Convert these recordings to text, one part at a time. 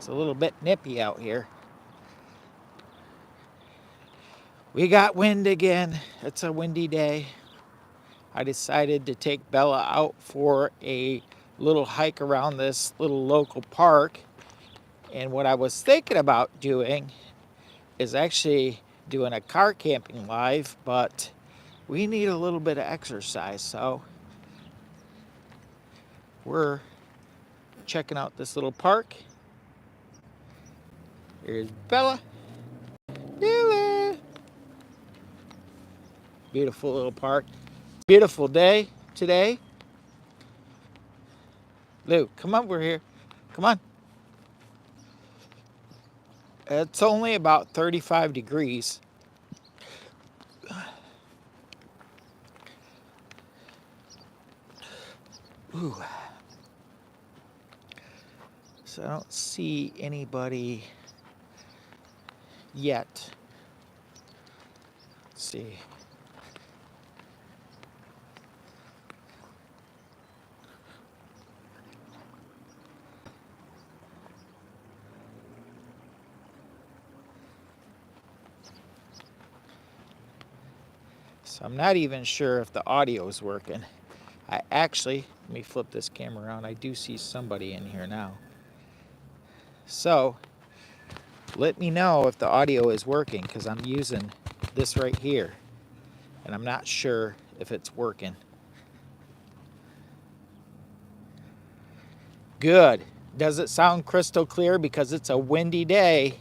It's a little bit nippy out here. We got wind again. It's a windy day. I decided to take Bella out for a little hike around this little local park. And what I was thinking about doing is actually doing a car camping live, but we need a little bit of exercise, so we're checking out this little park. Here's Bella. Bella. Beautiful little park. Beautiful day today. Luke, come over here. Come on. It's only about 35 degrees. Ooh. So I don't see anybody yet. Let's see. So I'm not even sure if the audio is working. I actually, let me flip this camera around. I do see somebody in here now. So let me know if the audio is working, because I'm using this right here and I'm not sure if it's working. Good. Does it sound crystal clear? Because it's a windy day,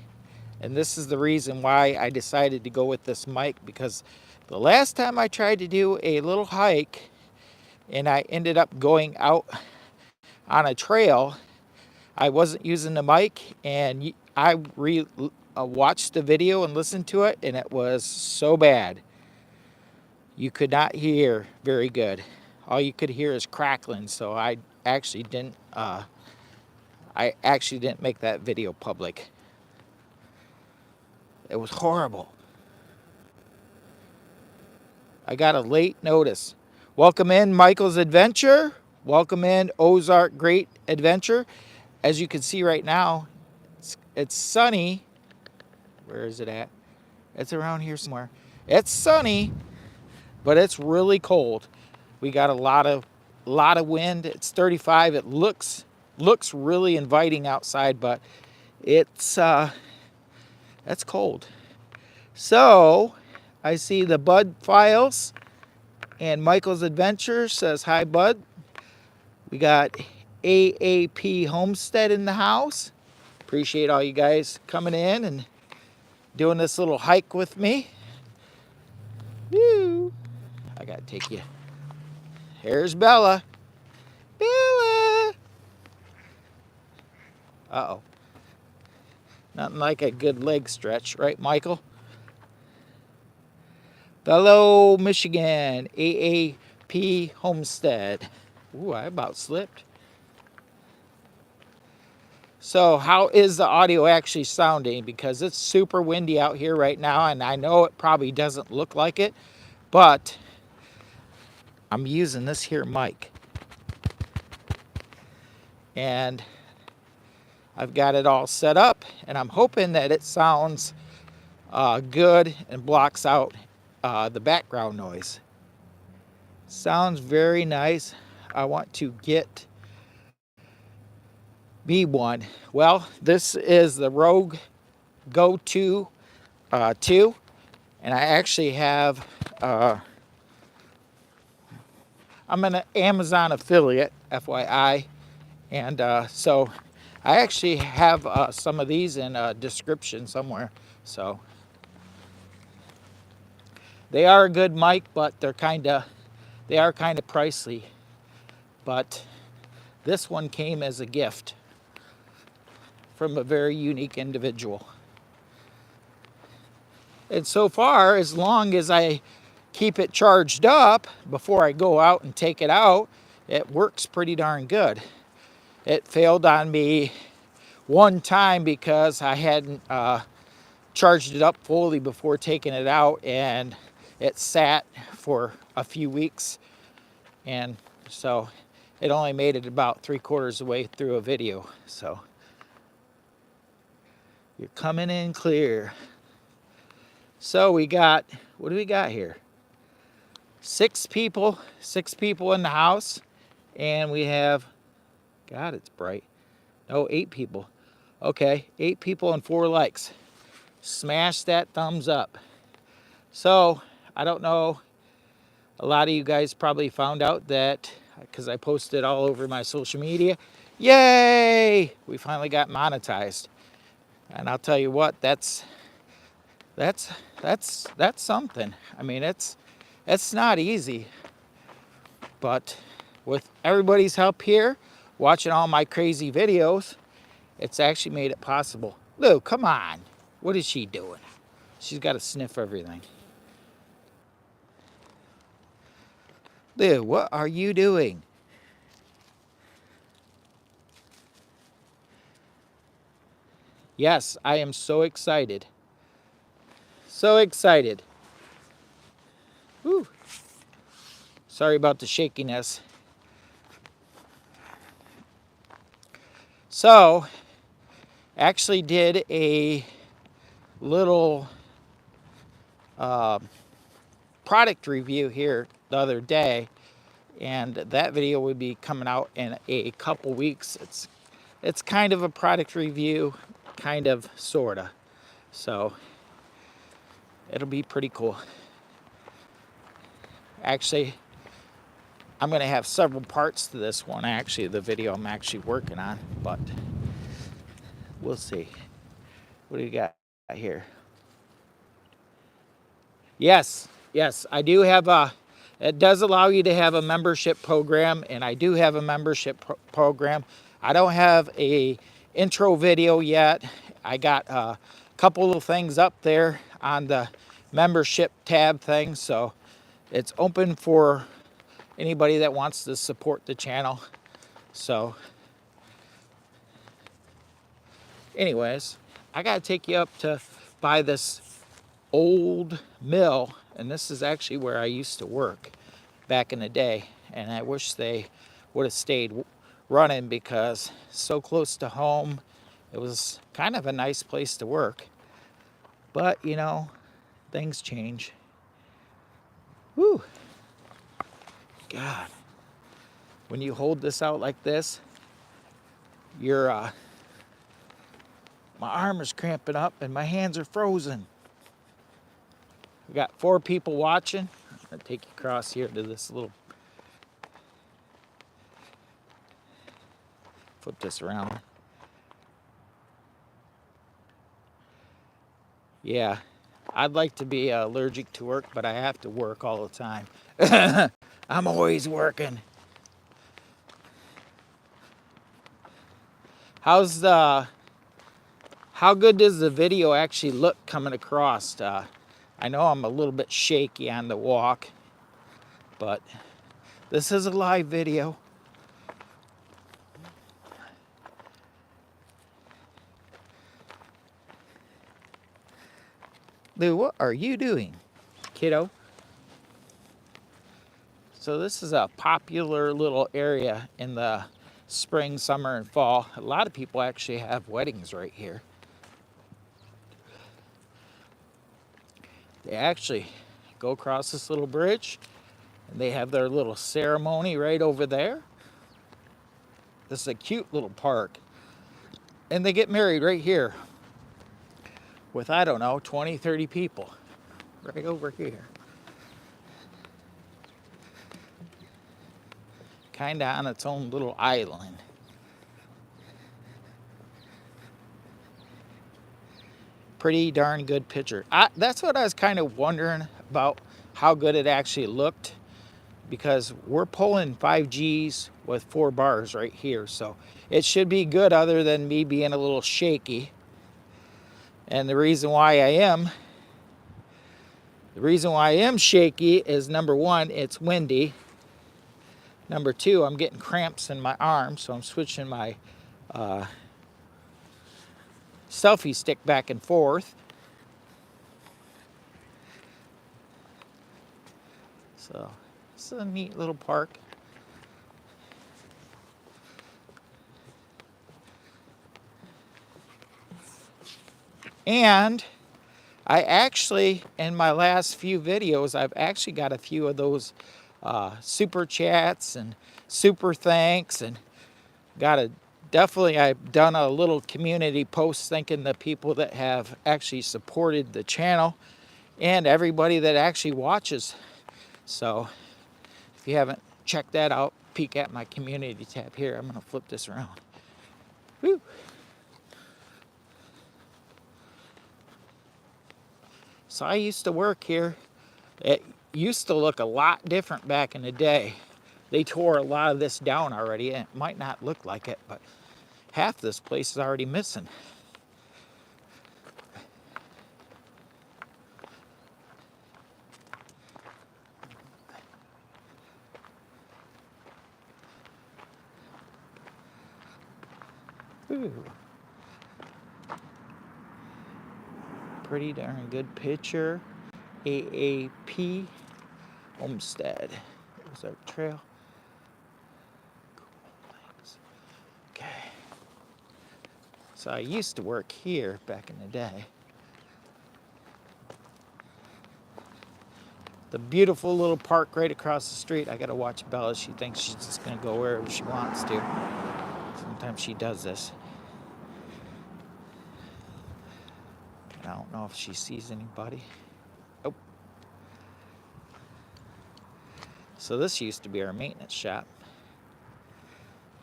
and this is the reason why I decided to go with this mic, because the last time I tried to do a little hike and I ended up going out on a trail, I wasn't using the mic, and I watched the video and listened to it, and it was so bad. You could not hear very good. All you could hear is crackling, so I actually didn't make that video public. It was horrible. I got a late notice. Welcome in Michael's Adventure. Welcome in Ozark Great Adventure. As you can see right now, it's sunny. Where is it at? It's around here somewhere. It's sunny, but it's really cold. We got a lot of wind. It's 35. It looks really inviting outside, but it's cold. So I see the Bud Files and Michael's Adventure says hi, Bud. We got AAP Homestead in the house. Appreciate all you guys coming in and doing this little hike with me. Woo! I gotta take you. Here's Bella. Bella! Uh-oh. Nothing like a good leg stretch, right, Michael? Bellow, Michigan, AAP Homestead. Ooh, I about slipped. So how is the audio actually sounding? Because it's super windy out here right now, and I know it probably doesn't look like it, but I'm using this here mic. And I've got it all set up, and I'm hoping that it sounds good and blocks out the background noise. Sounds very nice. I want to get me one. Well, this is the Rogue Go 2, and I actually have, I'm an Amazon affiliate, FYI, and so I actually have some of these in a description somewhere. So they are a good mic, but they are kind of pricey. But this one came as a gift from a very unique individual. And so far, as long as I keep it charged up before I go out and take it out, it works pretty darn good. It failed on me one time because I hadn't charged it up fully before taking it out, and it sat for a few weeks, and so it only made it about 3/4 of the way through a video. So You're coming in clear. So we got, what do we got here? 6 people in the house. And we have, God, it's bright. No, 8 people. Okay, 8 people and 4 likes. Smash that thumbs up. So, I don't know, a lot of you guys probably found out that, because I posted all over my social media, yay! We finally got monetized. And I'll tell you what, that's something. I mean, it's not easy. But with everybody's help here, watching all my crazy videos, it's actually made it possible. Lou, come on. What is she doing? She's got to sniff everything. Lou, what are you doing? Yes, I am so excited. So excited. Whew. Sorry about the shakiness. So, actually did a little product review here the other day, and that video will be coming out in a couple weeks. It's kind of a product review, kind of, sorta. So it'll be pretty cool. Actually, I'm gonna have several parts to this one, actually, the video I'm actually working on, but we'll see. What do you got here? Yes, I do have it does allow you to have a membership program, and I do have a membership program. I don't have a intro video yet. I got a couple of things up there on the membership tab thing, so it's open for anybody that wants to support the channel. So anyways, I gotta take you up to by this old mill, and this is actually where I used to work back in the day, and I wish they would have stayed running because so close to home. It was kind of a nice place to work, but you know, things change. Whew. God, when you hold this out like this, you're my arm is cramping up and my hands are frozen. We got 4 people watching. I'll take you across here to this little, flip this around. Yeah, I'd like to be allergic to work, but I have to work all the time. I'm always working. How good does the video actually look coming across? I know I'm a little bit shaky on the walk, but this is a live video. Lou, what are you doing, kiddo? So this is a popular little area in the spring, summer, and fall. A lot of people actually have weddings right here. They actually go across this little bridge and they have their little ceremony right over there. This is a cute little park. And they get married right here with, I don't know, 20, 30 people right over here. Kind of on its own little island. Pretty darn good picture. That's what I was kind of wondering about, how good it actually looked, because we're pulling 5Gs with 4 bars right here, so it should be good other than me being a little shaky. And the reason why I am shaky is, number 1, it's windy. Number 2, I'm getting cramps in my arm, so I'm switching my selfie stick back and forth. So this is a neat little park. And I actually, in my last few videos, I've actually got a few of those super chats and super thanks, and definitely I've done a little community post thanking the people that have actually supported the channel and everybody that actually watches. So if you haven't checked that out, peek at my community tab here. I'm gonna flip this around. Woo. So I used to work here. It used to look a lot different back in the day. They tore a lot of this down already, and it might not look like it, but half this place is already missing. Ooh. Pretty darn good picture. AAP Homestead. There's our trail. Okay. So I used to work here back in the day. The beautiful little park right across the street. I gotta watch Bella. She thinks she's just gonna go wherever she wants to. Sometimes she does this. I don't know if she sees anybody. Oh. So this used to be our maintenance shop.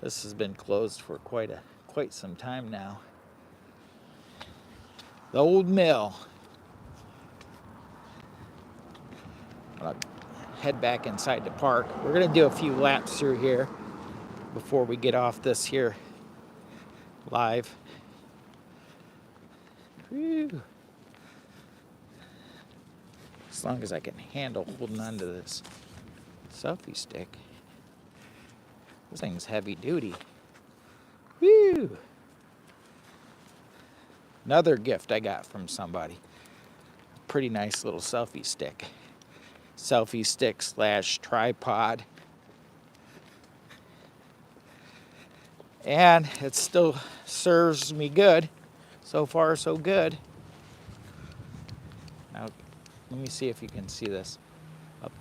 This has been closed for quite some time now. The old mill. I'll head back inside the park. We're gonna do a few laps through here before we get off this here live. Whew. As long as I can handle holding on to this selfie stick. This thing's heavy duty. Whew. Another gift I got from somebody. Pretty nice little selfie stick. Selfie stick / tripod. And it still serves me good. So far, so good. Now, let me see if you can see this. Up.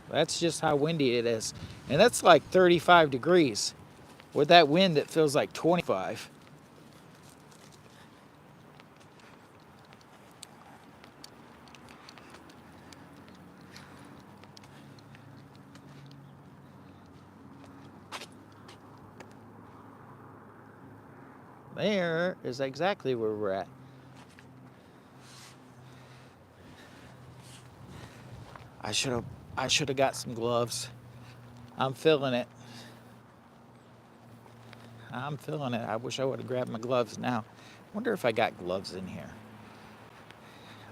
That's just how windy it is. And that's like 35 degrees. With that wind, it feels like 25. There is exactly where we're at. I should have got some gloves. I'm feeling it. I'm feeling it. I wish I would have grabbed my gloves now. Wonder if I got gloves in here.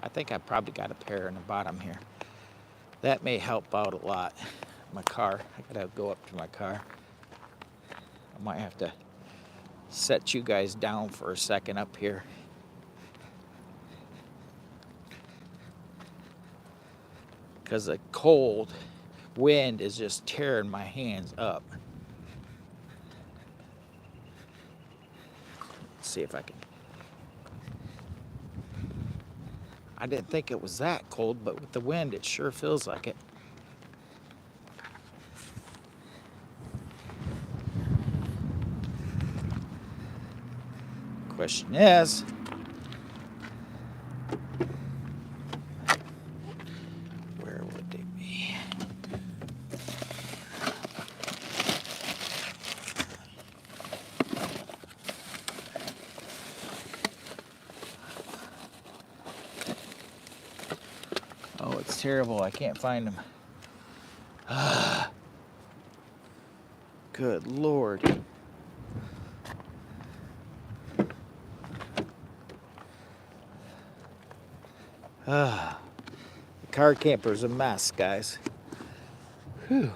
I think I probably got a pair in the bottom here. That may help out a lot. My car, I gotta go up to my car. I might have to set you guys down for a second up here. Because the cold wind is just tearing my hands up. Let's see if I can. I didn't think it was that cold, but with the wind, it sure feels like it. Question is, where would they be? Oh, it's terrible. I can't find them. Good Lord. The car camper's a mess, guys. Whew.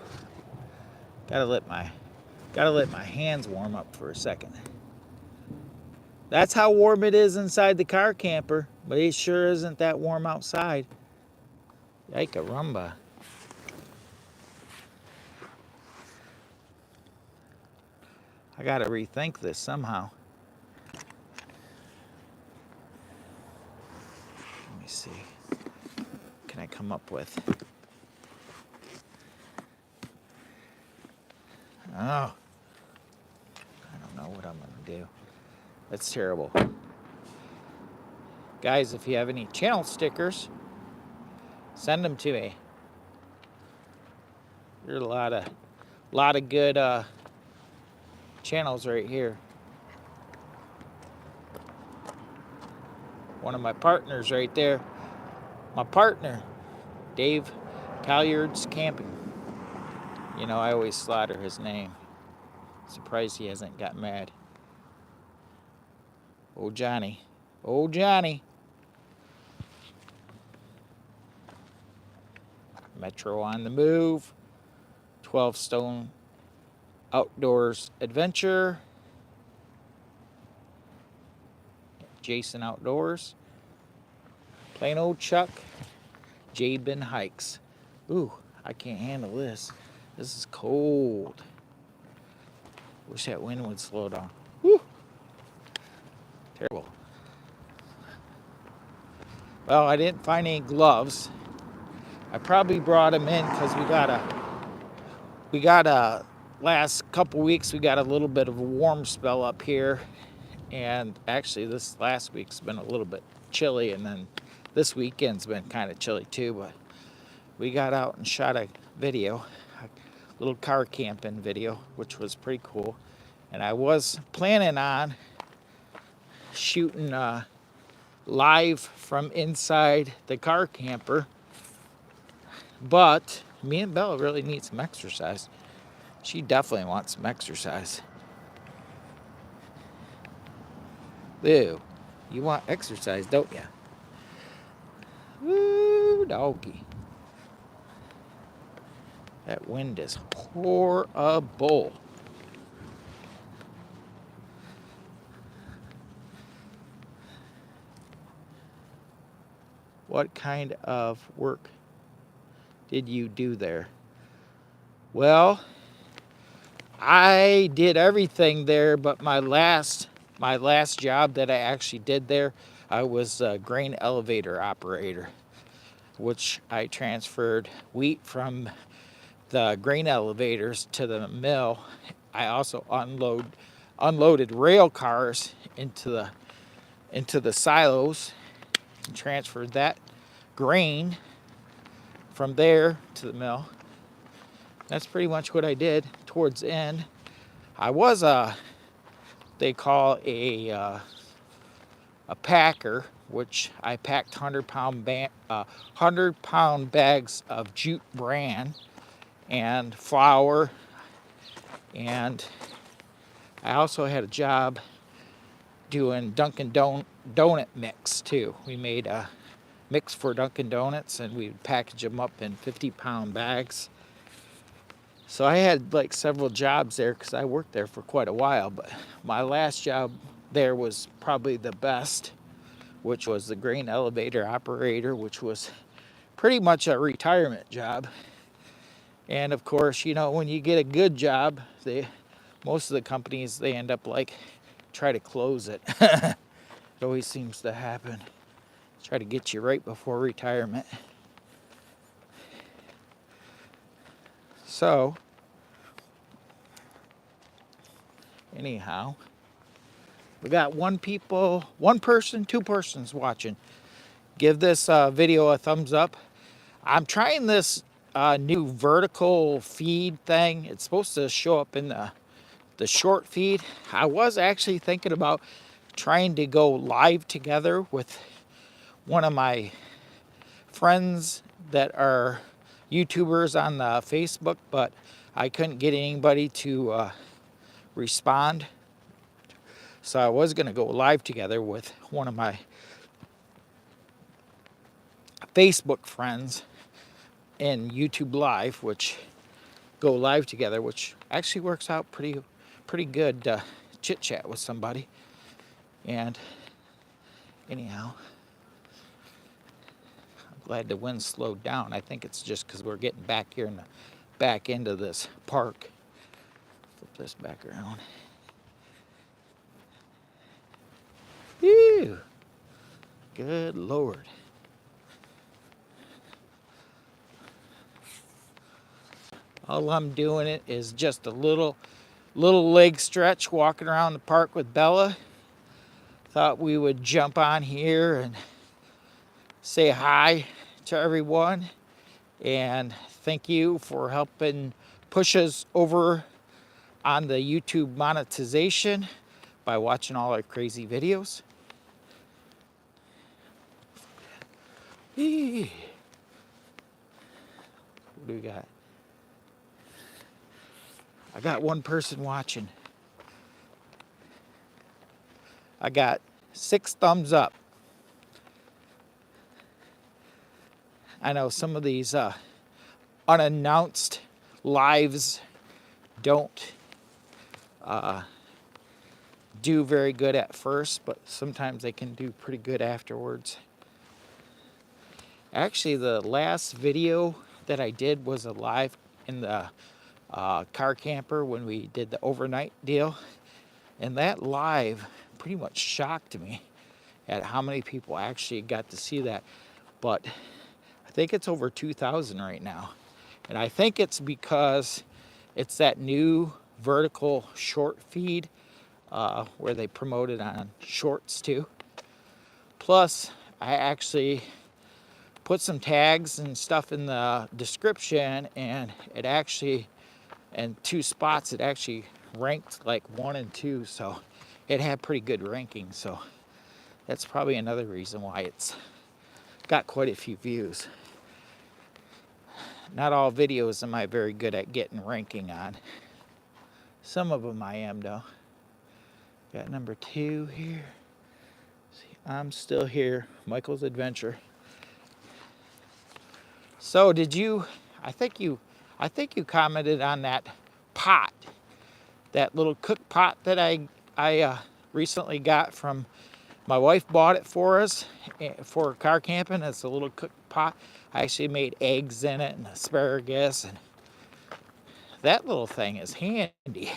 Gotta let my hands warm up for a second. That's how warm it is inside the car camper, but it sure isn't that warm outside. Yike-a-rumba. I gotta rethink this somehow. Let me see. What can I come up with? Oh, I don't know what I'm gonna do. That's terrible. Guys, if you have any channel stickers, send them to me. There's a lot of good channels right here. One of my partners right there. My partner, Dave Colliard's Camping. You know, I always slaughter his name. Surprised he hasn't got mad. Oh, Johnny. Oh, Johnny. Metro on the move. 12 Stone Outdoors Adventure. Jason Outdoors. Plain old Chuck. Jabin Hikes. Ooh, I can't handle this. This is cold. Wish that wind would slow down. Woo! Terrible. Well, I didn't find any gloves. I probably brought them in because we got a last couple weeks we got a little bit of a warm spell up here, and actually this last week's been a little bit chilly, and then this weekend's been kind of chilly too. But we got out and shot a video, a little car camping video, which was pretty cool. And I was planning on shooting live from inside the car camper, but me and Bella really need some exercise. She definitely wants some exercise. Ew, you want exercise, don't you? Woo, doggy. That wind is horrible. What kind of work did you do there? Well, I did everything there, but my last job that I actually did there, I was a grain elevator operator, which I transferred wheat from the grain elevators to the mill. I also unloaded rail cars into the silos and transferred that grain from there to the mill. That's pretty much what I did towards the end. I was they call a packer, which I packed 100-pound bags of jute bran and flour, and I also had a job doing Dunkin' Donut mix too. We made a mix for Dunkin' Donuts, and we would package them up in 50-pound bags. So I had like several jobs there because I worked there for quite a while, but my last job there was probably the best, which was the grain elevator operator, which was pretty much a retirement job. And of course, you know, when you get a good job, most of the companies, they end up like try to close it. It always seems to happen. Try to get you right before retirement. So, anyhow, we got one person, two persons watching. Give this video a thumbs up. I'm trying this new vertical feed thing. It's supposed to show up in the short feed. I was actually thinking about trying to go live together with one of my friends that are YouTubers on the Facebook, but I couldn't get anybody to respond. So I was going to go live together with one of my Facebook friends in YouTube Live, which go live together, which actually works out pretty good chit chat with somebody. And anyhow, glad the wind slowed down. I think it's just because we're getting back here in the back end of this park. Flip this back around. Whew. Good Lord. All I'm doing it is just a little leg stretch walking around the park with Bella. Thought we would jump on here and say hi to everyone and thank you for helping push us over on the YouTube monetization by watching all our crazy videos. What do we got? I got one person watching. I got 6 thumbs up. I know some of these unannounced lives don't do very good at first, but sometimes they can do pretty good afterwards. Actually, the last video that I did was a live in the car camper when we did the overnight deal. And that live pretty much shocked me at how many people actually got to see that. But I think it's over 2,000 right now. And I think it's because it's that new vertical short feed where they promote it on shorts too. Plus, I actually put some tags and stuff in the description, and it actually, in 2 spots, it actually ranked like 1 and 2, so it had pretty good ranking. So that's probably another reason why it's got quite a few views. Not all videos am I very good at getting ranking on. Some of them I am though. Got number 2 here. See, I'm still here. Michael's Adventure. So did you? I think you commented on that pot, that little cook pot that I recently got from my wife. Bought it for us for car camping. It's a little cook pot. I actually made eggs in it and asparagus, and that little thing is handy.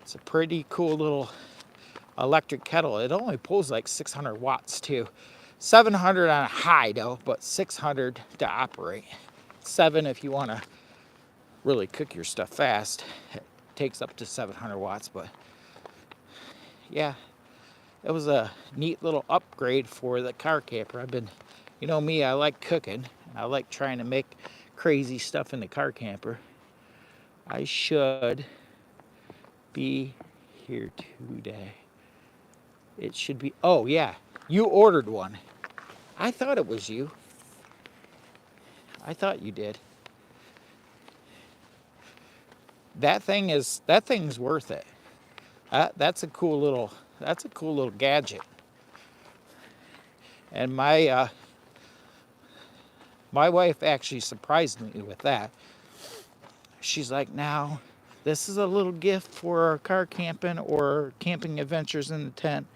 It's a pretty cool little electric kettle. It only pulls like 600 watts too. 700 on a high though, but 600 to operate. 7 if you want to really cook your stuff fast. It takes up to 700 watts, but yeah, it was a neat little upgrade for the car camper. I've been, you know me, I like cooking. I like trying to make crazy stuff in the car camper. I should be here today. It should be, oh yeah, you ordered one. I thought it was you. I thought you did. That thing's worth it. That's a cool little gadget. And my wife actually surprised me with that. She's like, now, this is a little gift for our car camping or camping adventures in the tent.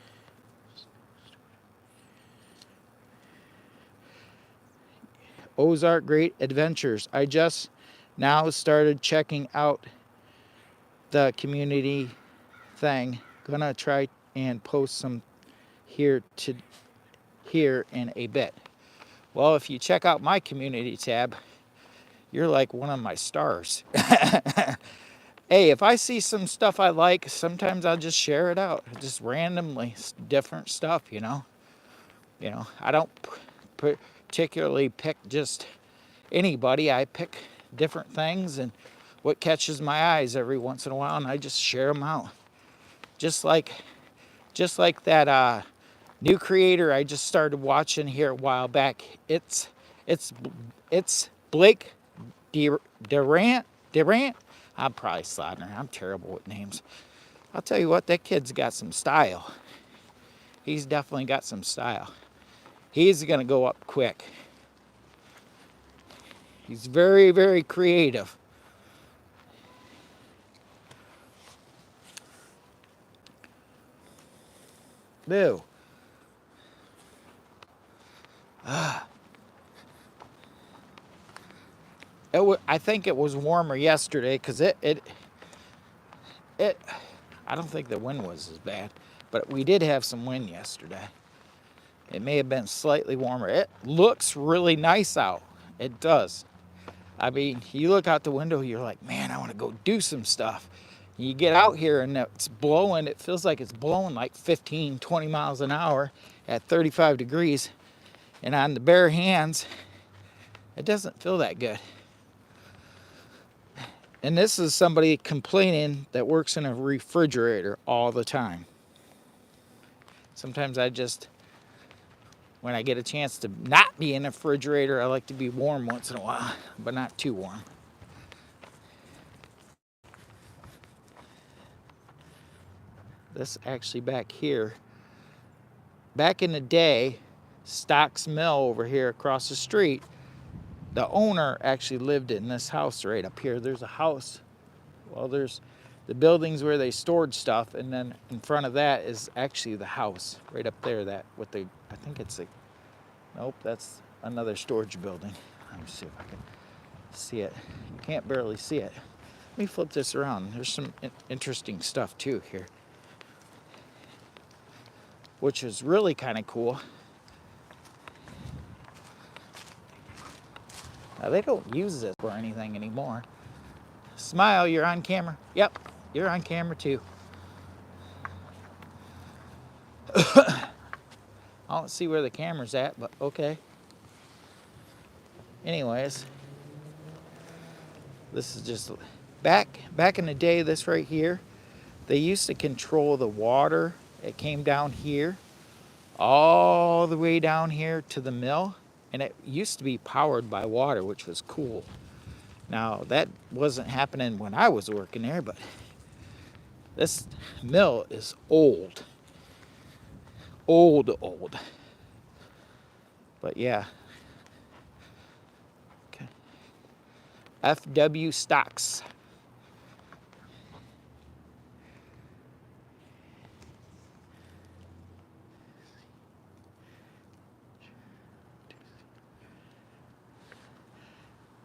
Ozark Great Adventures. I just now started checking out the community thing. Gonna try and post some here in a bit. Well, if you check out my community tab, you're like one of my stars. Hey, if I see some stuff I like, sometimes I'll just share it out, just randomly, different stuff, you know. I don't particularly pick just anybody. I pick different things and what catches my eyes every once in a while, and I just share them out. Just like that new creator I just started watching here a while back. It's Blake Durant. I'm probably slaughtering. I'm terrible with names. I'll tell you what, that kid's got some style. He's definitely got some style. He's gonna go up quick. He's very, very creative. Boo. I think it was warmer yesterday because it I don't think the wind was as bad, But we did have some wind yesterday. It may have been slightly warmer. It looks really nice out. It does. I mean, you look out the window, you're like, man, I want to go do some stuff. You get out here and it's blowing. It feels like it's blowing like 15, 20 miles an hour at 35 degrees. And on the bare hands, it doesn't feel that good. And this is somebody complaining that works in a refrigerator all the time. Sometimes when I get a chance to not be in a refrigerator, I like to be warm once in a while, but not too warm. This actually back here, back in the day, Stocks Mill over here across the street, the owner actually lived in this house right up here. There's a house. Well, there's the buildings where they stored stuff, and then in front of that is actually the house right up there. That with the, I think it's a, nope, that's another storage building. Let me see if I can see it. You can't barely see it. Let me flip this around. There's some interesting stuff too here, which is really kind of cool. Now, they don't use this for anything anymore. Smile, you're on camera. Yep, you're on camera too. I don't see where the camera's at, but okay. Anyways, this is just back in the day, this right here, they used to control the water. It came down here, all the way down here to the mill, and it used to be powered by water, which was cool. Now, that wasn't happening when I was working there, but this mill is old. Old. But yeah. Okay. FW Stocks.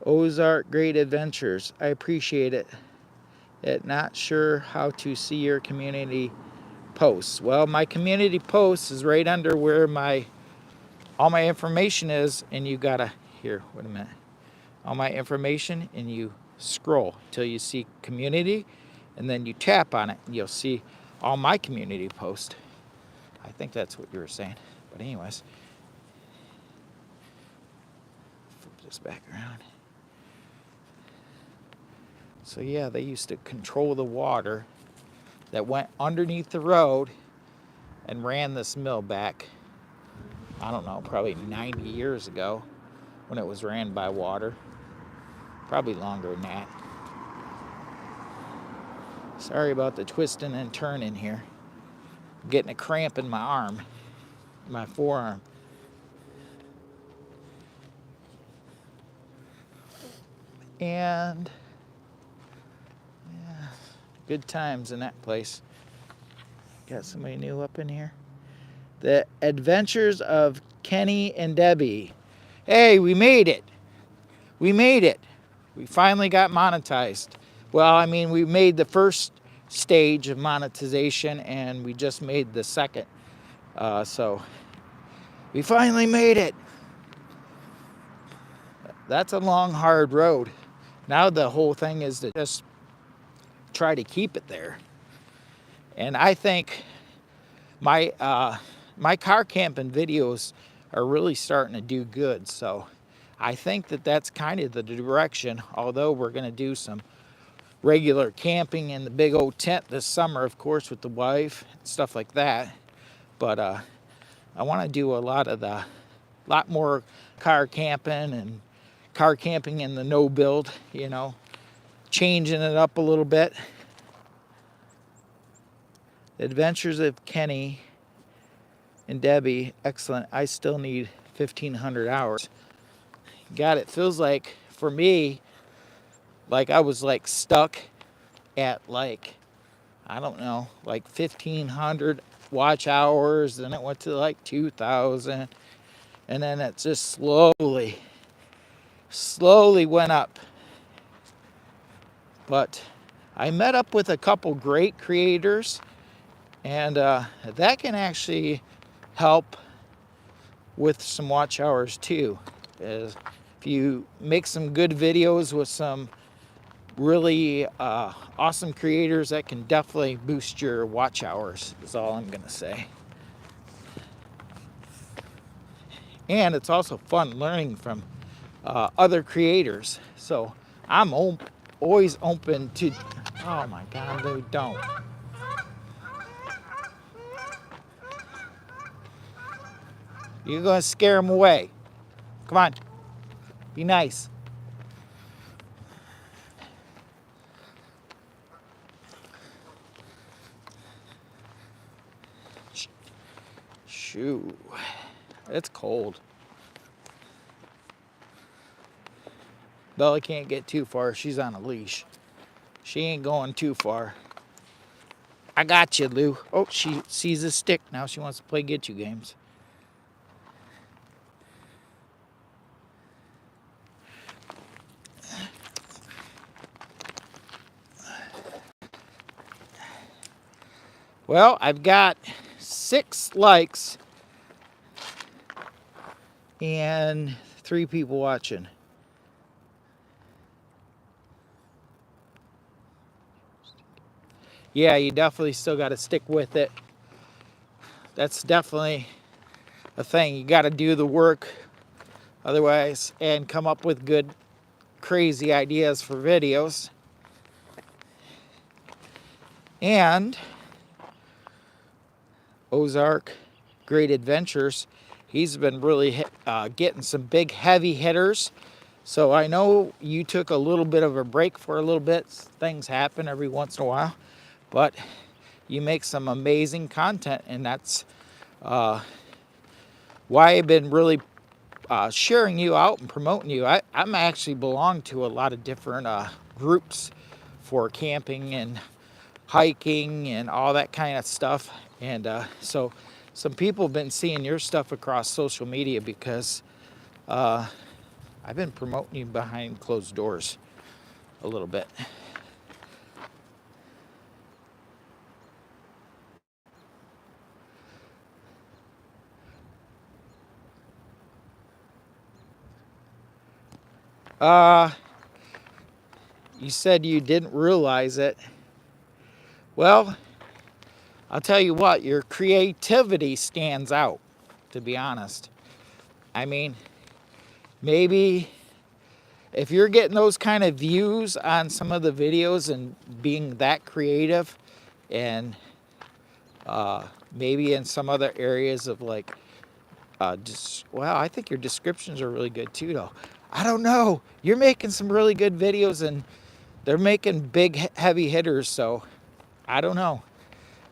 Ozark Great Adventures. I appreciate it. Not sure how to see your community posts. Well, my community posts is right under where all my information is, and you gotta, here, wait a minute. All my information, and you scroll till you see community, and then you tap on it, and you'll see all my community posts. I think that's what you were saying. But anyways, flip this back around. So yeah, they used to control the water that went underneath the road and ran this mill back, I don't know, probably 90 years ago when it was ran by water. Probably longer than that. Sorry about the twisting and turning here. I'm getting a cramp in my arm, my forearm. And yeah, good times in that place. Got somebody new up in here. The Adventures of Kenny and Debbie. Hey, we made it. We finally got monetized. Well, I mean, we made the first stage of monetization, and we just made the second. So we finally made it. That's a long, hard road. Now the whole thing is to just try to keep it there. And I think my car camping videos are really starting to do good. So I think that's kind of the direction, although we're going to do some regular camping in the big old tent this summer, of course, with the wife, stuff like that. But I want to do a lot more car camping and car camping in the no build, changing it up a little bit. The Adventures of Kenny and Debbie, excellent. I still need 1,500 hours. God, it feels like, for me, like I was like stuck at like, I don't know, like 1,500 watch hours, then it went to like 2,000, and then it just slowly went up. But I met up with a couple great creators And that can actually help with some watch hours too. Is if you make some good videos with some really awesome creators, that can definitely boost your watch hours, is all I'm gonna say. And it's also fun learning from other creators. So I'm always open to, oh my God, they don't. You're gonna scare them away. Come on, be nice. Shoo, it's cold. Bella can't get too far. She's on a leash. She ain't going too far. I got you, Lou. Oh, she sees a stick. Now she wants to play get you games. Well, I've got 6 likes and 3 people watching. Yeah, you definitely still got to stick with it. That's definitely a thing. You got to do the work otherwise and come up with good, crazy ideas for videos. And Ozark Great Adventures, he's been really getting some big heavy hitters. So I know you took a little bit of a break for a little bit. Things happen every once in a while, but you make some amazing content, and that's why I've been really sharing you out and promoting you. I'm actually belong to a lot of different groups for camping and hiking and all that kind of stuff. And so some people have been seeing your stuff across social media because I've been promoting you behind closed doors a little bit. You said you didn't realize it. Well, I'll tell you what, your creativity stands out, to be honest. I mean, maybe if you're getting those kind of views on some of the videos and being that creative, and maybe in some other areas of like, well, I think your descriptions are really good too, though. I don't know. You're making some really good videos, and they're making big, heavy hitters, so I don't know.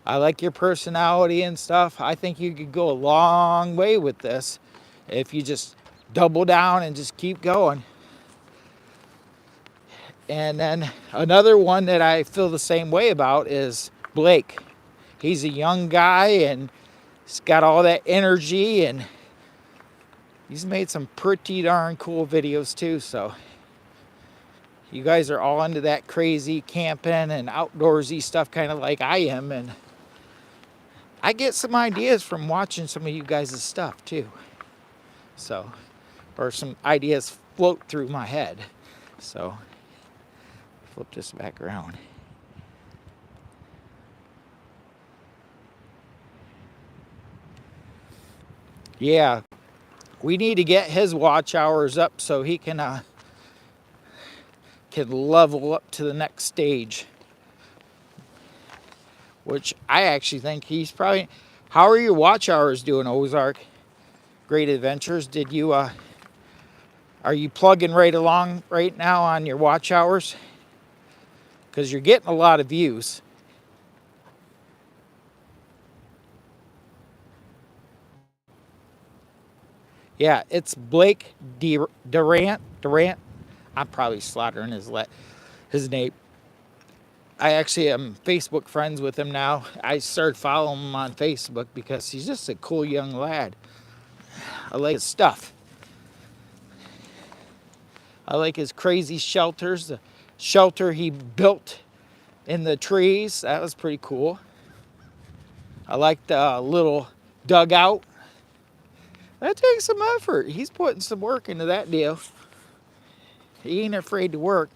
I like your personality and stuff. I think you could go a long way with this if you just double down and just keep going. And then another one that I feel the same way about is Blake. He's a young guy and he's got all that energy, and he's made some pretty darn cool videos too. So you guys are all into that crazy camping and outdoorsy stuff, kind of like I am, and I get some ideas from watching some of you guys' stuff too. So, or some ideas float through my head. So, flip this back around. Yeah, we need to get his watch hours up so he can level up to the next stage. Which I actually think he's probably. How are your watch hours doing, Ozark Great Adventures? Did you are you plugging right along right now on your watch hours? Because you're getting a lot of views. Yeah, it's Blake Durant. I'm probably slaughtering his name. I actually am Facebook friends with him now. I started following him on Facebook because he's just a cool young lad. I like his stuff. I like his crazy shelters. The shelter he built in the trees, that was pretty cool. I like the little dugout. That takes some effort. He's putting some work into that deal. He ain't afraid to work.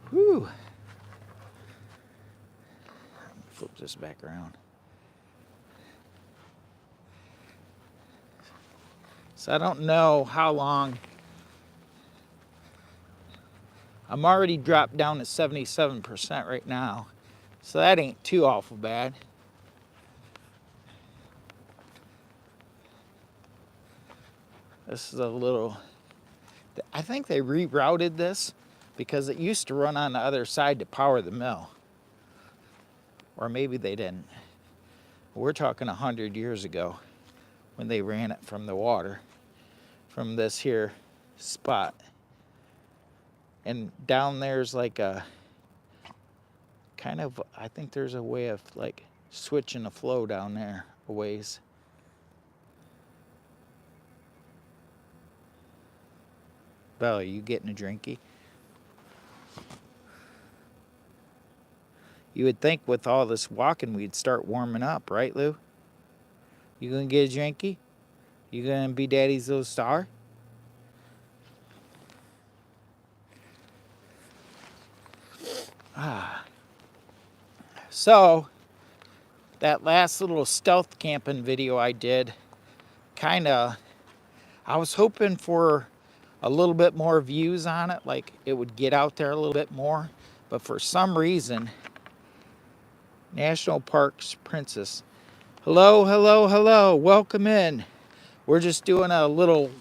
Whew. Flip this back around. So I don't know how long. I'm already dropped down to 77% right now. So that ain't too awful bad. This is a little, I think they rerouted this because it used to run on the other side to power the mill. Or maybe they didn't. We're talking 100 years ago when they ran it from the water, from this here spot. And down there's like a kind of, I think there's a way of like switching the flow down there a ways. Bella, you getting a drinky? You would think with all this walking we'd start warming up, right, Lou? You gonna get a drinky? You gonna be Daddy's little star? So, that last little stealth camping video I did, I was hoping for a little bit more views on it, like it would get out there a little bit more, but for some reason, National Parks Princess, hello, hello, hello, welcome in. We're just doing a little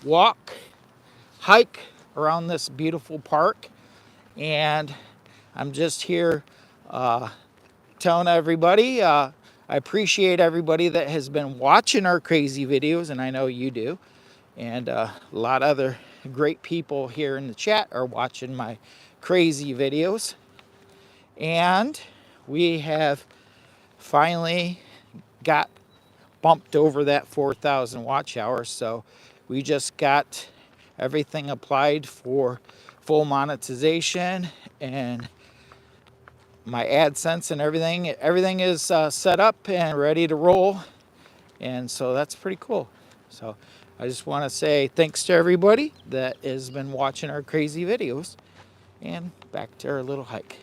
hike around this beautiful park, and I'm just here telling everybody, I appreciate everybody that has been watching our crazy videos, and I know you do. And a lot of other great people here in the chat are watching my crazy videos. And we have finally got bumped over that 4,000 watch hours. So we just got everything applied for full monetization, and my AdSense and everything is set up and ready to roll. And so that's pretty cool. So I just want to say thanks to everybody that has been watching our crazy videos, and back to our little hike.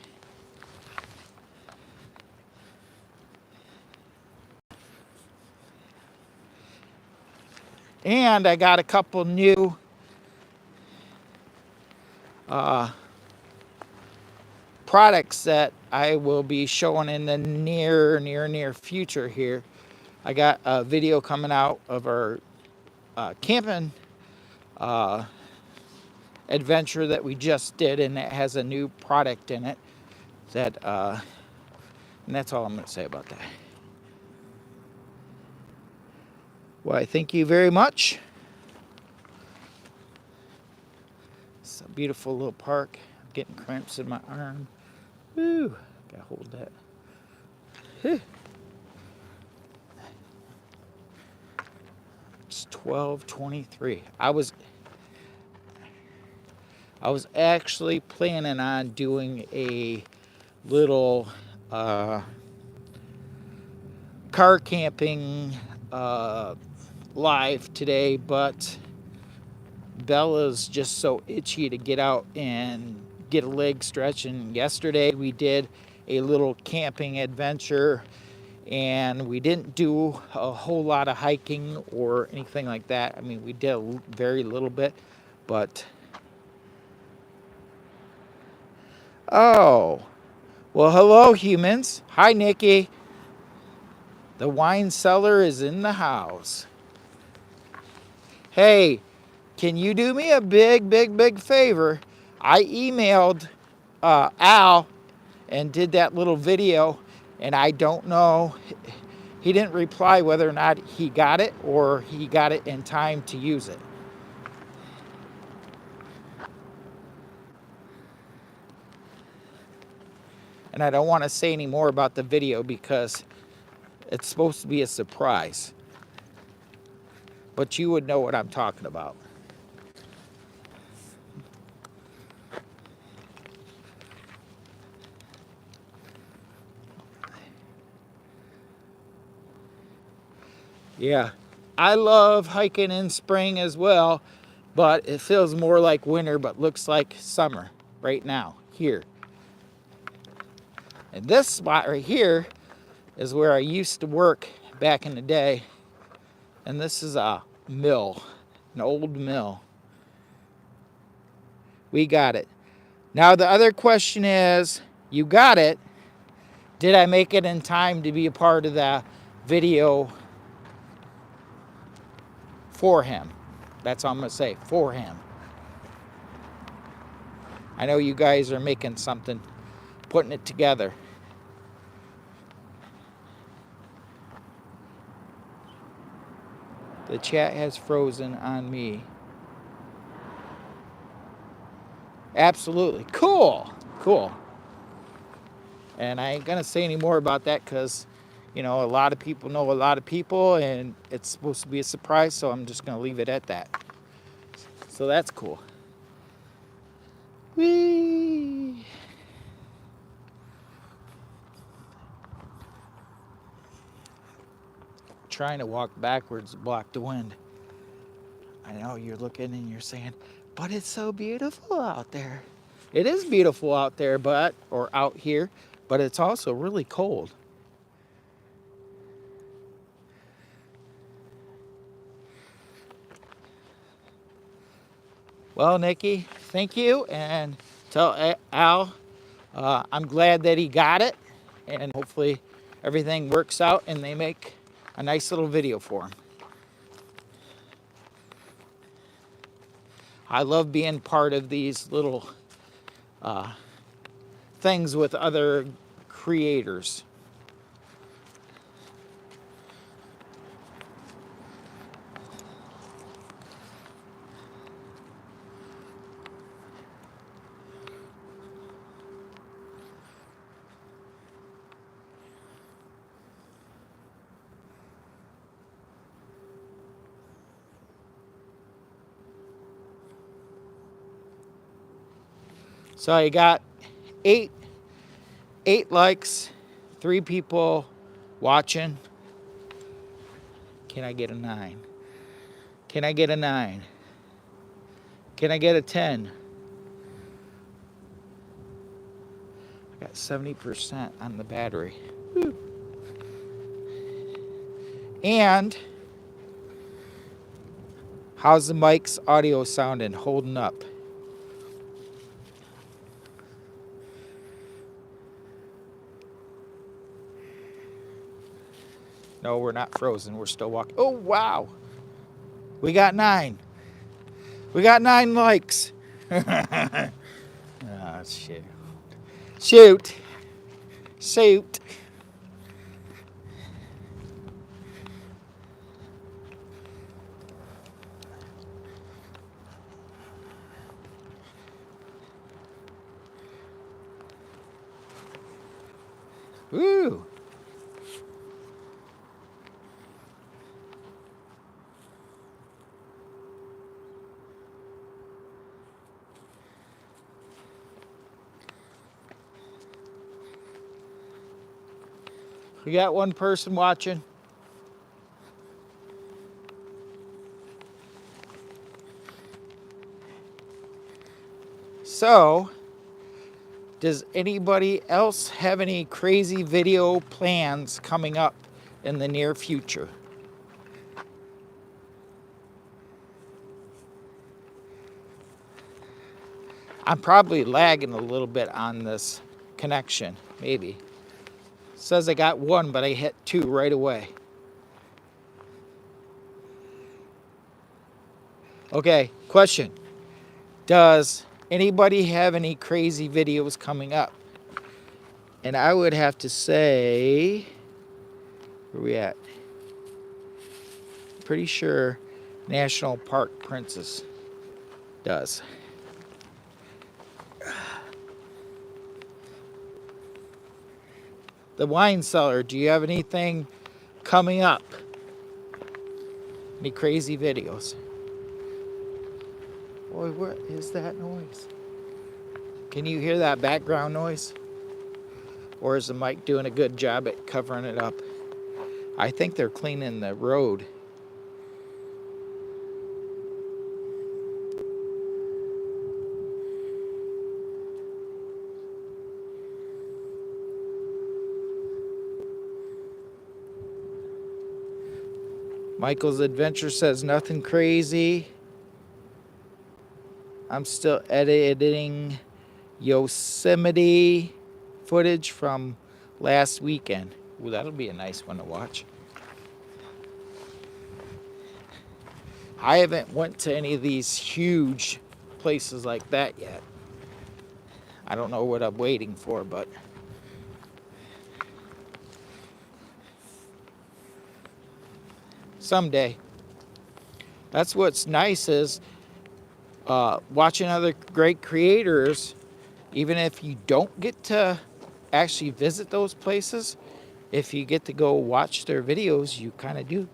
And I got a couple new products that I will be showing in the near future here. I got a video coming out of our camping adventure that we just did, and it has a new product in it that and that's all I'm going to say about that. Well, I thank you very much. It's a beautiful little park. I'm getting cramps in my arm. Woo, gotta hold that. Whew. It's 12:23. I was actually planning on doing a little car camping live today, but Bella's just so itchy to get out and get a leg stretch. And yesterday we did a little camping adventure, and we didn't do a whole lot of hiking or anything like that. I mean, we did a very little bit, but oh, well, hello humans. Hi, Nikki. The wine cellar is in the house. Hey, can you do me a big favor? I emailed Al and did that little video, and I don't know, he didn't reply whether or not he got it or he got it in time to use it. And I don't want to say any more about the video because it's supposed to be a surprise. But you would know what I'm talking about. Yeah, I love hiking in spring as well, but it feels more like winter, but looks like summer right now here. And this spot right here is where I used to work back in the day. And this is a mill, an old mill. We got it. Now the other question is, you got it. Did I make it in time to be a part of the video for him? That's all I'm gonna say, for him. I know you guys are making something, putting it together. The chat has frozen on me. Absolutely. Cool. Cool. And I ain't gonna say any more about that because, you know, a lot of people know a lot of people and it's supposed to be a surprise, so I'm just gonna leave it at that. So that's cool. Whee! Trying to walk backwards to block the wind. I know you're looking and you're saying, but it's so beautiful out there. It is beautiful out there, or out here, but it's also really cold. Well, Nikki, thank you, and tell Al I'm glad that he got it, and hopefully everything works out and they make a nice little video for him. I love being part of these little things with other creators. So I got eight likes, 3 people watching. Can I get a 9? Can I get a 9? Can I get a 10? I got 70% on the battery. Woo. And how's the mic's audio sounding, holding up? No, we're not frozen. We're still walking. Oh, wow. We got 9. We got 9 likes. Ah, shit. Shoot. Shoot. Woo. We got 1 person watching. So, does anybody else have any crazy video plans coming up in the near future? I'm probably lagging a little bit on this connection, maybe. It says I got 1, but I hit 2 right away. Okay, question. Does anybody have any crazy videos coming up? And I would have to say, where are we at? Pretty sure National Park Princess does. The wine cellar, do you have anything coming up? Any crazy videos? Boy, what is that noise? Can you hear that background noise? Or is the mic doing a good job at covering it up? I think they're cleaning the road Michael's Adventure says nothing crazy. I'm still editing Yosemite footage from last weekend. Ooh, that'll be a nice one to watch. I haven't went to any of these huge places like that yet. I don't know what I'm waiting for, but someday. That's what's nice is watching other great creators, even if you don't get to actually visit those places, if you get to go watch their videos, you kind of do,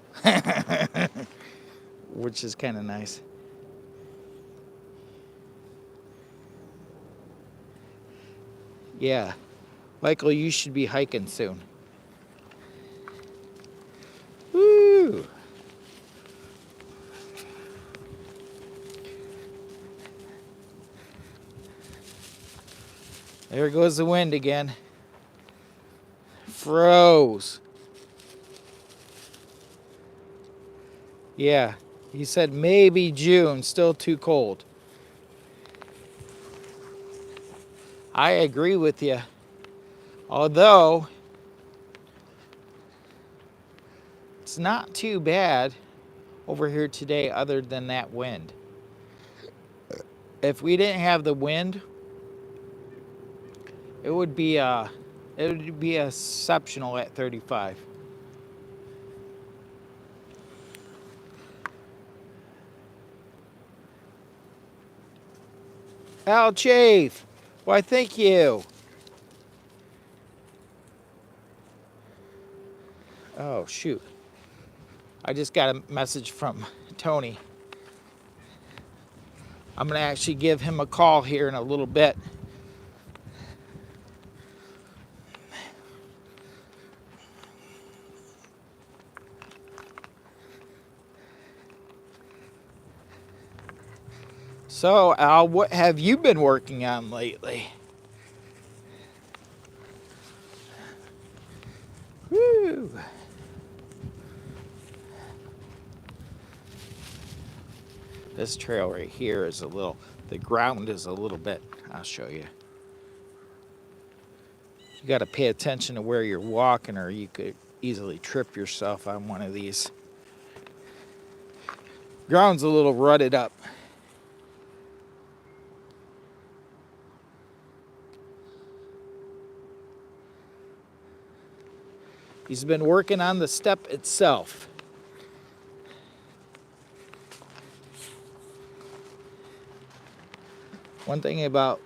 which is kind of nice. Yeah, Michael, you should be hiking soon. Woo! There goes the wind again. Froze. Yeah, he said maybe June, still too cold. I agree with you. Although, it's not too bad over here today other than that wind. If we didn't have the wind, it would be exceptional at 35. Al Chafe, why thank you. Oh shoot. I just got a message from Tony. I'm gonna actually give him a call here in a little bit. So, Al, what have you been working on lately? Woo! This trail right here is the ground is a little bit, I'll show you. You got to pay attention to where you're walking or you could easily trip yourself on one of these. Ground's a little rutted up. He's been working on the step itself. One thing about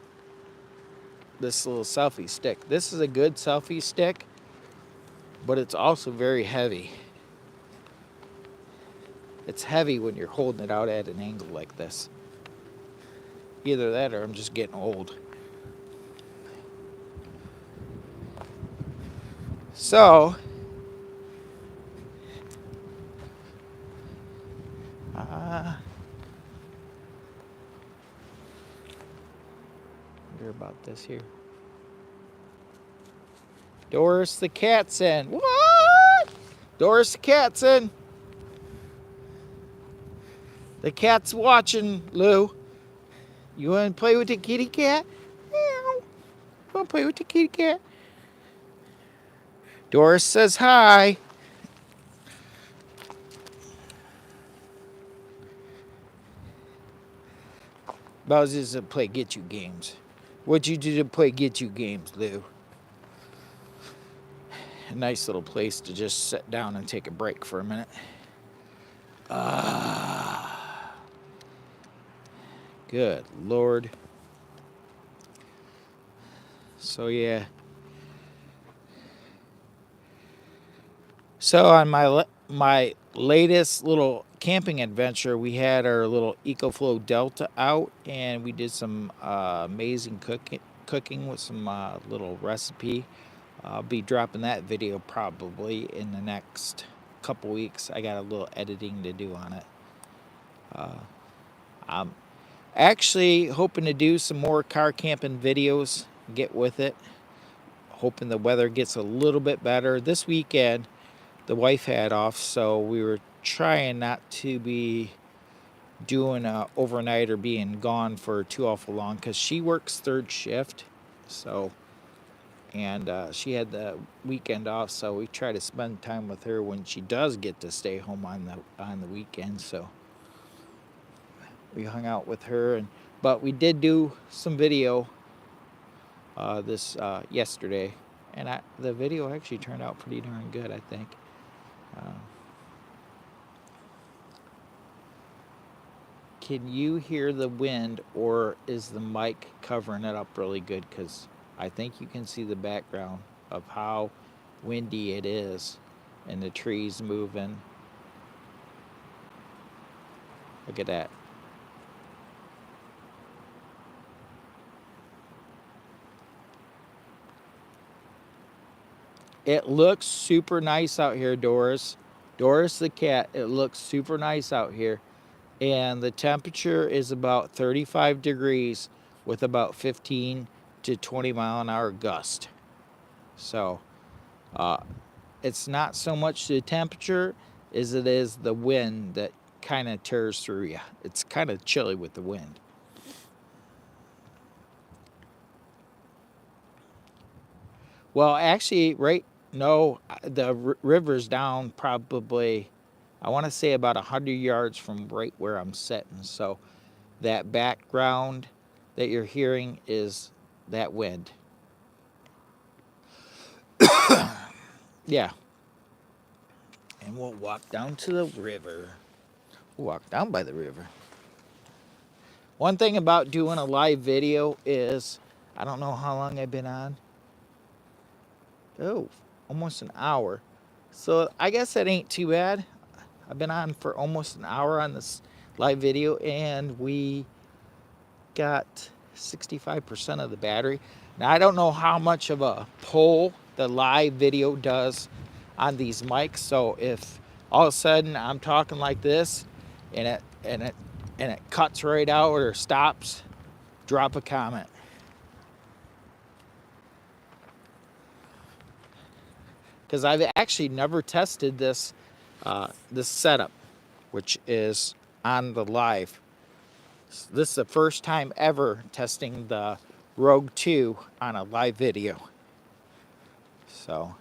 this little selfie stick, this is a good selfie stick, but it's also very heavy. It's heavy when you're holding it out at an angle like this. Either that or I'm just getting old. So, wonder about this here. Doris the cat's in. What? Doris the cat's in. The cat's watching, Lou. You want to play with the kitty cat? Meow. Want to play with the kitty cat? Doris says hi. Bowser's to play Get You games. What'd you do to play Get You games, Lou? A nice little place to just sit down and take a break for a minute. Good Lord. So yeah. So on my latest little camping adventure, we had our little EcoFlow Delta out, and we did some amazing cooking with some little recipe. I'll be dropping that video probably in the next couple weeks. I got a little editing to do on it. I'm actually hoping to do some more car camping videos, get with it. Hoping the weather gets a little bit better. This weekend, the wife had off, so we were trying not to be doing overnight or being gone for too awful long because she works third shift. So, and she had the weekend off, so we try to spend time with her when she does get to stay home on the weekend. So we hung out with her, but we did do some video this yesterday, and the video actually turned out pretty darn good, I think. Can you hear the wind, or is the mic covering it up really good? Because I think you can see the background of how windy it is and the trees moving. Look at that. It looks super nice out here, Doris. Doris the cat, it looks super nice out here. And the temperature is about 35 degrees with about 15 to 20 mile an hour gust. So it's not so much the temperature as it is the wind that kind of tears through you. It's kind of chilly with the wind. Well, actually, the river's down probably, I want to say about 100 yards from right where I'm sitting. So that background that you're hearing is that wind. Yeah. And we'll walk down to the river. We'll walk down by the river. One thing about doing a live video is, I don't know how long I've been on. Oh, almost an hour. So I guess that ain't too bad. I've been on for almost an hour on this live video, and we got 65% of the battery. Now, I don't know how much of a pull the live video does on these mics. So if all of a sudden I'm talking like this and it cuts right out or stops, drop a comment. Because I've actually never tested this setup, which is on the live. This is the first time ever testing the Rogue 2 on a live video. So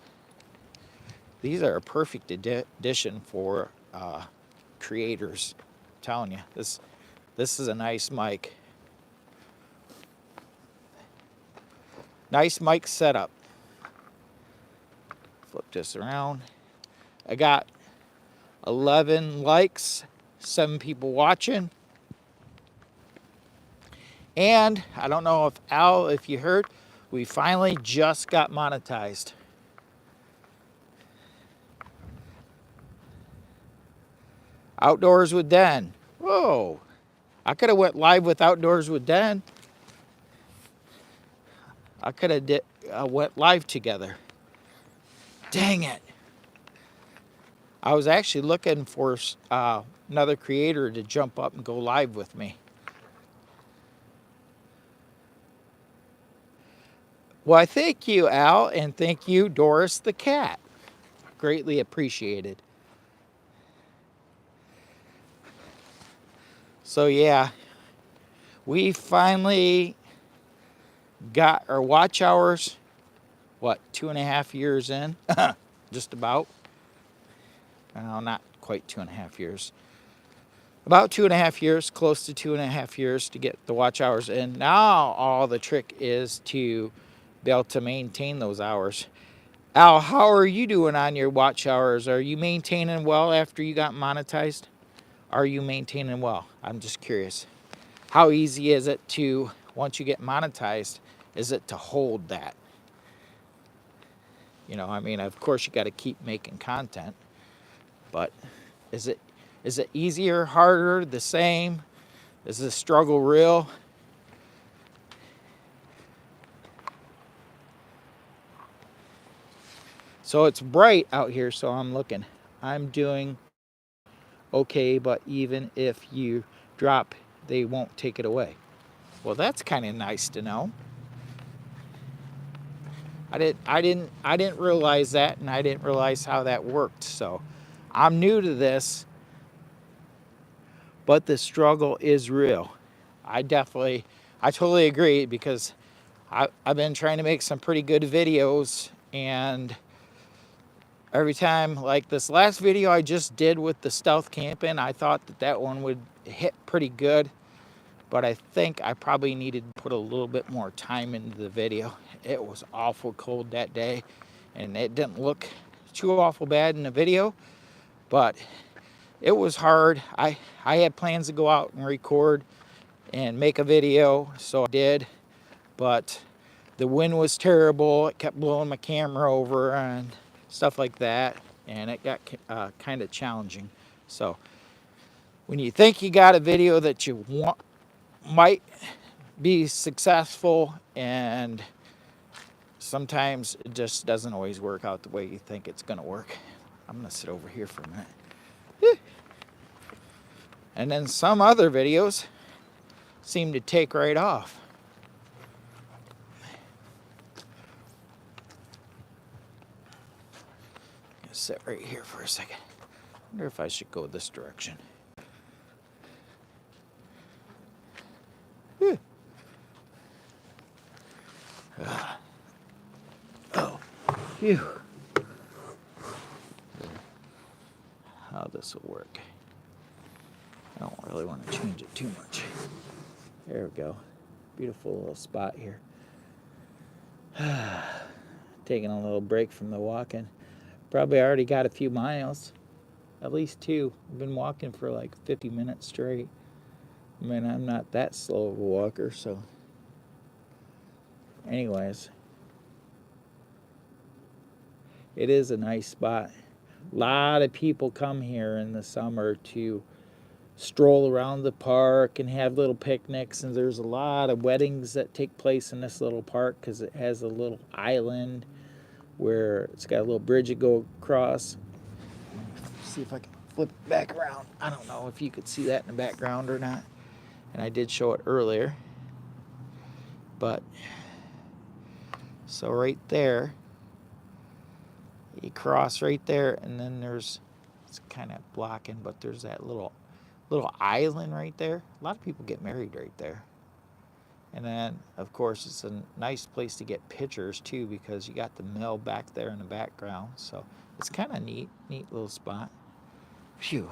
these are a perfect addition for creators. I'm telling you, this is a nice mic. Nice mic setup. Flip this around. I got 11 likes, 7 people watching. And I don't know if Al, if you heard, we finally just got monetized. Outdoors with Den. Whoa. I could have went live with Outdoors with Den. I could have went live together. Dang it. I was actually looking for another creator to jump up and go live with me. Well, thank you, Al, and thank you, Doris the cat. Greatly appreciated. So yeah, we finally got our watch hours, 2.5 years in? Just about. No, not quite 2.5 years. About 2.5 years, close to 2.5 years to get the watch hours in. Now all the trick is to be able to maintain those hours. Al, how are you doing on your watch hours? Are you maintaining well after you got monetized? Are you maintaining well? I'm just curious. How easy is it to, once you get monetized, is it to hold that? You know, I mean, of course you got to keep making content, but is it easier, harder, the same? Is the struggle real? So it's bright out here, so I'm looking. I'm doing okay, but even if you drop, they won't take it away. Well, that's kind of nice to know. I didn't realize that, and I didn't realize how that worked. So I'm new to this, but the struggle is real. I totally agree, because I've been trying to make some pretty good videos, and every time, like this last video I just did with the stealth camping, I thought that that one would hit pretty good, but I think I probably needed to put a little bit more time into the video. It was awful cold that day, and it didn't look too awful bad in the video, but it was hard. I had plans to go out and record and make a video, so I did, but the wind was terrible. It kept blowing my camera over and stuff like that, and it got kind of challenging. So when you think you got a video that you want might be successful, and sometimes it just doesn't always work out the way you think it's going to work. I'm going to sit over here for a minute. And then some other videos seem to take right off. I'm going to sit right here for a second. I wonder if I should go this direction. Oh, phew. How this will work. I don't really want to change it too much. There we go. Beautiful little spot here. Taking a little break from the walking. Probably already got a few miles. At least 2. I've been walking for like 50 minutes straight. I mean, I'm not that slow of a walker, so. Anyways. It is a nice spot. A lot of people come here in the summer to stroll around the park and have little picnics, and there's a lot of weddings that take place in this little park because it has a little island where it's got a little bridge to go across. See if I can flip it back around. I don't know if you could see that in the background or not, and I did show it earlier, but so right there, you cross right there, and then there's, it's kind of blocking, but there's that little island right there. A lot of people get married right there. And then, of course, it's a nice place to get pictures too, because you got the mill back there in the background. So it's kind of neat little spot. Phew,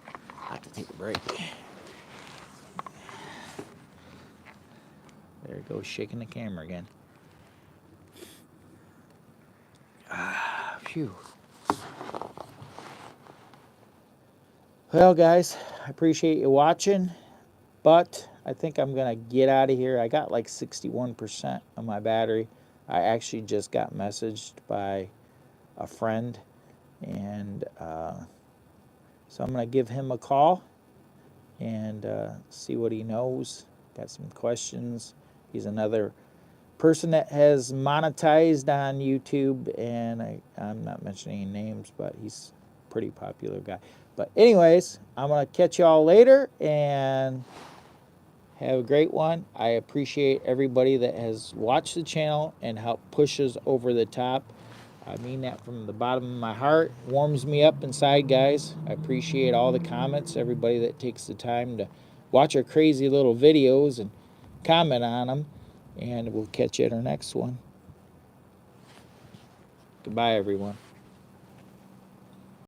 I have to take a break. There it goes, shaking the camera again. Phew. Well, guys, I appreciate you watching, but I think I'm going to get out of here. I got like 61% of my battery. I actually just got messaged by a friend, and so I'm going to give him a call and see what he knows. Got some questions. He's another person that has monetized on YouTube, and I'm not mentioning any names, but he's a pretty popular guy. But anyways, I'm going to catch y'all later, and have a great one. I appreciate everybody that has watched the channel and helped push us over the top. I mean that from the bottom of my heart. Warms me up inside, guys. I appreciate all the comments, everybody that takes the time to watch our crazy little videos and comment on them. And we'll catch you at our next one. Goodbye, everyone.